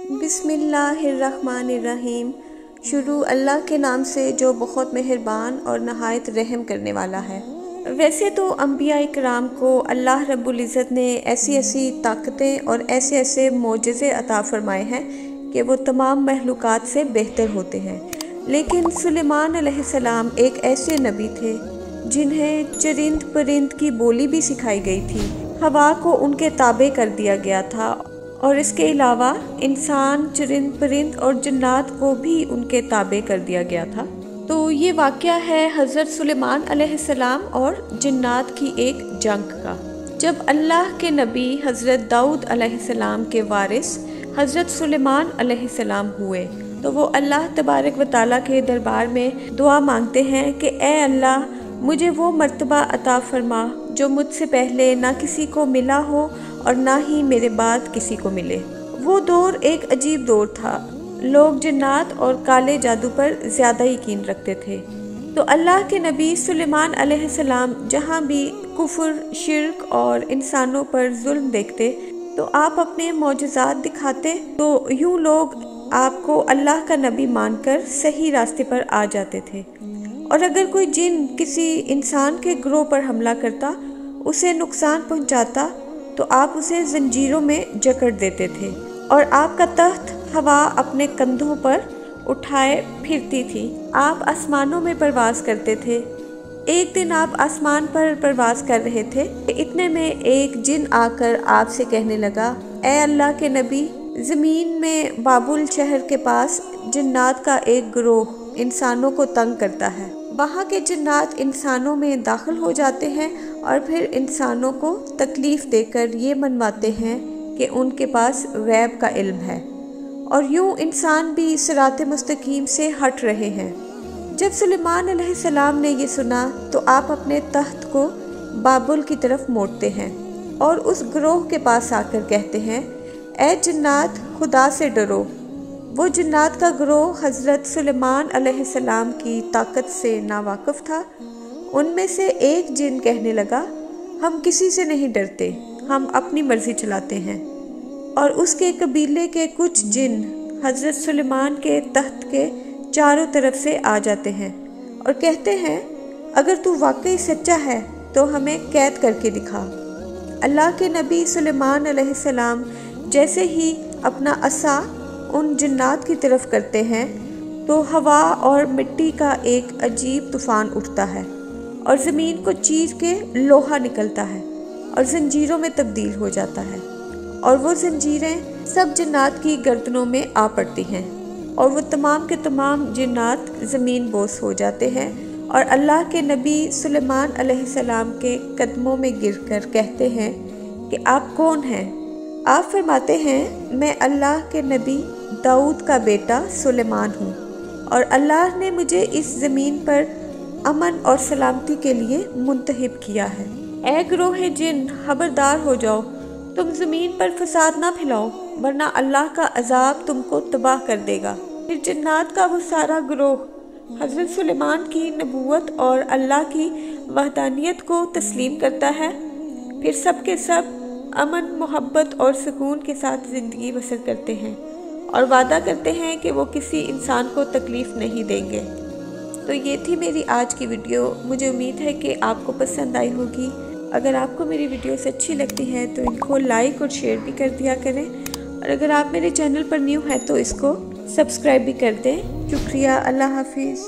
बिस्मिल्लाहिर्रहमानिर्रहीम। शुरू अल्लाह के नाम से जो बहुत मेहरबान और नहायत रहम करने वाला है। वैसे तो अंबिया इकराम को अल्लाह रब्बुल इज़्ज़त ने ऐसी ऐसी ताकतें और ऐसे ऐसे मोजज़े अता फरमाए हैं कि वो तमाम महलूकात से बेहतर होते हैं, लेकिन सुलेमान अलैहिस्सलाम एक ऐसे नबी थे जिन्हें चरिंद परिंद की बोली भी सिखाई गई थी, हवा को उनके ताबे कर दिया गया था और इसके अलावा इंसान, चरिंद परिंद और जन्नात को भी उनके ताबे कर दिया गया था। तो ये वाक़या है हज़रत सुलेमान अलैहिस्सलाम और जन्नात की एक जंग का। जब अल्लाह के नबी हज़रत दाऊद अलैहिस्सलाम के वारिस हज़रत सुलेमान अलैहिस्सलाम हुए तो वो अल्लाह तबारक व तआला के दरबार में दुआ मांगते हैं कि ए अल्लाह, मुझे वो मर्तबा अता फरमा जो मुझसे पहले ना किसी को मिला हो और ना ही मेरे बाद किसी को मिले। वो दौर एक अजीब दौर था। लोग जन्नात और काले जादू पर ज़्यादा यकीन रखते थे। तो अल्लाह के नबी सुलेमान अलैहिस्सलाम जहाँ भी कुफ्र, शिर्क और इंसानों पर जुल्म देखते तो आप अपने मौजज़ात दिखाते, तो यूँ लोग आपको अल्लाह का नबी मानकर सही रास्ते पर आ जाते थे। और अगर कोई जिन किसी इंसान के ग्रोह पर हमला करता, उसे नुकसान पहुंचाता, तो आप उसे जंजीरों में जकड़ देते थे और आपका तख्त हवा अपने कंधों पर उठाए फिरती थी। आप आसमानों में परवाज़ करते थे। एक दिन आप आसमान पर परवाज़ कर रहे थे, इतने में एक जिन आकर आपसे कहने लगा, ए अल्लाह के नबी, ज़मीन में बाबुल शहर के पास जन्नात का एक ग्रोह इंसानों को तंग करता है। वहाँ के जन्नात इंसानों में दाखिल हो जाते हैं और फिर इंसानों को तकलीफ़ देकर ये मनवाते हैं कि उनके पास गैब का इल्म है और यूँ इंसान भी सिरात मुस्तकीम से हट रहे हैं। जब सुलेमान अलैहिस्सलाम ने ये सुना तो आप अपने तख्त को बाबुल की तरफ मोड़ते हैं और उस ग्रोह के पास आकर कहते हैं, ए जन्नात, खुदा से डरो। वो जन्नात का ग्रोह हज़रत सुलेमान अलैहिस्सलाम की ताकत से नावाकिफ़ था। उनमें से एक जिन कहने लगा, हम किसी से नहीं डरते, हम अपनी मर्ज़ी चलाते हैं। और उसके कबीले के कुछ जिन हज़रत सुलेमान के तख्त के चारों तरफ से आ जाते हैं और कहते हैं, अगर तू वाकई सच्चा है तो हमें कैद करके दिखा। अल्लाह के नबी सुलेमान अलैहिस्सलाम जैसे ही अपना असा उन जन्नात की तरफ करते हैं तो हवा और मिट्टी का एक अजीब तूफ़ान उठता है और ज़मीन को चीर के लोहा निकलता है और जंजीरों में तब्दील हो जाता है और वो जंजीरें सब जन्नात की गर्दनों में आ पड़ती हैं और वो तमाम के तमाम जन्नात ज़मीन बोस हो जाते हैं और अल्लाह के नबी सुलेमान अलैहिस्सलाम के कदमों में गिरकर कहते हैं कि आप कौन हैं? आप फरमाते हैं, मैं अल्लाह के नबी दाऊद का बेटा सुलेमान हूँ और अल्लाह ने मुझे इस ज़मीन पर अमन और सलामती के लिए मुंतहिब किया है। ए ग्रोह जिन, खबरदार हो जाओ, तुम ज़मीन पर फसाद ना फैलाओ वरना अल्लाह का अजाब तुमको तबाह कर देगा। फिर जन्नात का वो सारा ग्रोह हज़रत सुलेमान की नबूवत और अल्लाह की वहदानियत को तस्लीम करता है। फिर सब के सब अमन, मोहब्बत और सुकून के साथ ज़िंदगी बसर करते हैं और वादा करते हैं कि वो किसी इंसान को तकलीफ़ नहीं देंगे। तो ये थी मेरी आज की वीडियो। मुझे उम्मीद है कि आपको पसंद आई होगी। अगर आपको मेरी वीडियोस अच्छी लगती हैं तो इनको लाइक और शेयर भी कर दिया करें और अगर आप मेरे चैनल पर न्यू हैं तो इसको सब्सक्राइब भी कर दें। शुक्रिया। अल्लाह हाफिज़।